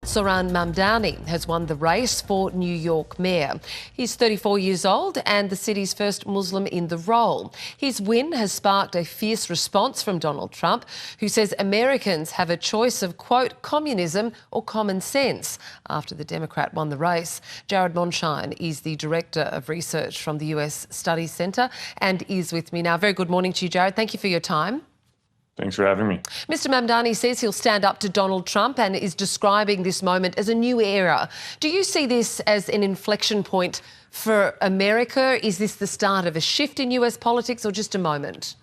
Soran Mamdani has won the race for New York mayor. He's 34 years old and the city's first Muslim in the role. His win has sparked a fierce response from Donald Trump, who says Americans have a choice of, quote, communism or common sense after the Democrat won the race. Jared Monshine is the Director of Research from the US Studies Centre and is with me now. Very good morning to you, Jared. Thank you for your time. Thanks for having me. Mr. Mamdani says he'll stand up to Donald Trump and is describing this moment as a new era. Do you see this as an inflection point for America? Is this the start of a shift in US politics or just a moment?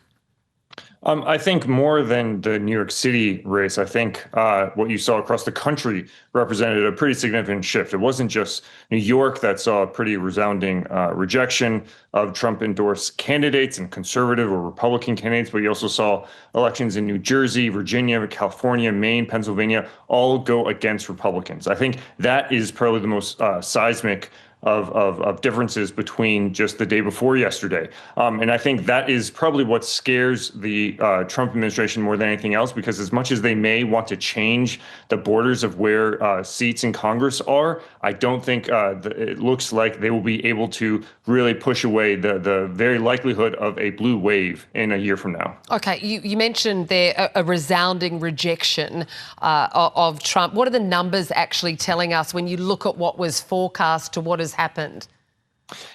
I think more than the New York City race, I think what you saw across the country represented a pretty significant shift. It wasn't just New York that saw a pretty resounding rejection of Trump-endorsed candidates and conservative or Republican candidates, but you also saw elections in New Jersey, Virginia, California, Maine, Pennsylvania, all go against Republicans. I think that is probably the most seismic of differences between just the day before yesterday. And I think that is probably what scares the Trump administration more than anything else, because as much as they may want to change the borders of where seats in Congress are, I don't think it looks like they will be able to really push away the very likelihood of a blue wave in a year from now. OK, you mentioned there a resounding rejection of Trump. What are the numbers actually telling us when you look at what was forecast to what has happened?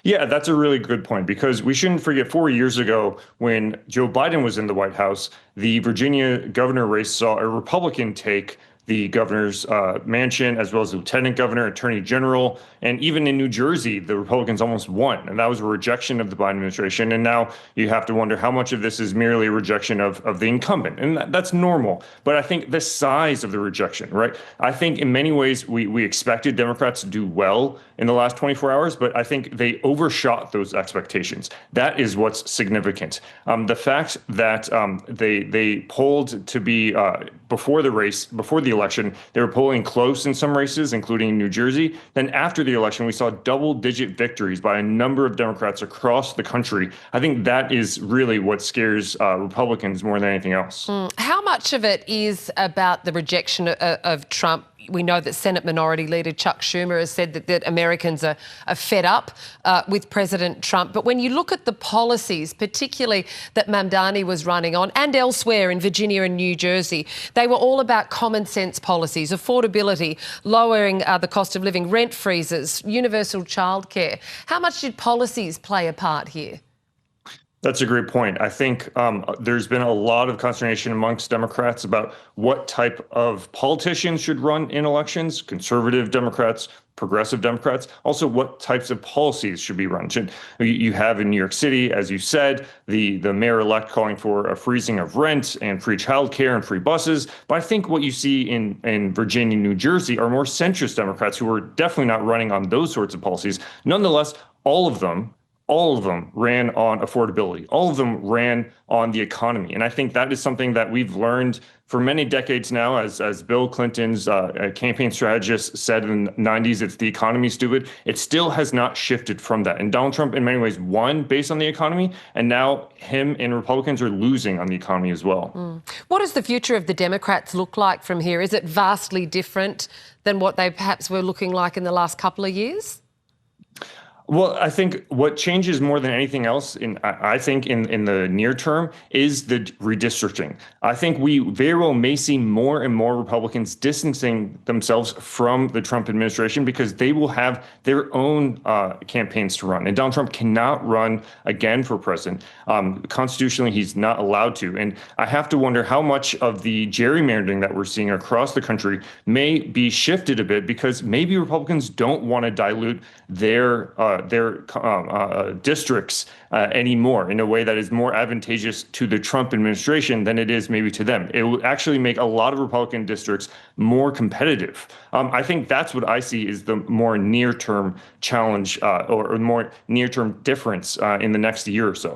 Yeah, that's a really good point, because we shouldn't forget 4 years ago when Joe Biden was in the White House, the Virginia governor race saw a Republican take the governor's mansion, as well as the lieutenant governor, attorney general, and even in New Jersey, the Republicans almost won. And that was a rejection of the Biden administration. And now you have to wonder how much of this is merely a rejection of the incumbent. And that's normal. But I think the size of the rejection, right? I think in many ways we expected Democrats to do well in the last 24 hours, but I think they overshot those expectations. That is what's significant. The fact that they polled to be before the race, before the election, they were polling close in some races, including New Jersey. Then after the election, we saw double-digit victories by a number of Democrats across the country. I think that is really what scares Republicans more than anything else. How much of it is about the rejection of Trump? We know that Senate Minority Leader Chuck Schumer has said that Americans are fed up with President Trump. But when you look at the policies, particularly that Mamdani was running on and elsewhere in Virginia and New Jersey, they were all about common sense policies, affordability, lowering the cost of living, rent freezes, universal childcare. How much did policies play a part here? That's a great point. I think there's been a lot of consternation amongst Democrats about what type of politicians should run in elections, conservative Democrats, progressive Democrats, also what types of policies should be run. You have in New York City, as you said, the mayor-elect calling for a freezing of rent and free childcare and free buses. But I think what you see in Virginia and New Jersey are more centrist Democrats who are definitely not running on those sorts of policies. Nonetheless, all of them ran on affordability. All of them ran on the economy. And I think that is something that we've learned for many decades now, as Bill Clinton's campaign strategist said in the 90s, it's the economy, stupid. It still has not shifted from that. And Donald Trump, in many ways, won based on the economy. And now him and Republicans are losing on the economy as well. What does the future of the Democrats look like from here? Is it vastly different than what they perhaps were looking like in the last couple of years? Well, I think what changes more than anything else, in the near term, is the redistricting. I think we very well may see more and more Republicans distancing themselves from the Trump administration because they will have their own campaigns to run. And Donald Trump cannot run again for president. Constitutionally, he's not allowed to. And I have to wonder how much of the gerrymandering that we're seeing across the country may be shifted a bit, because maybe Republicans don't want to dilute their districts anymore in a way that is more advantageous to the Trump administration than it is maybe to them. It will actually make a lot of Republican districts more competitive. I think that's what I see is the more near-term challenge or more near-term difference in the next year or so.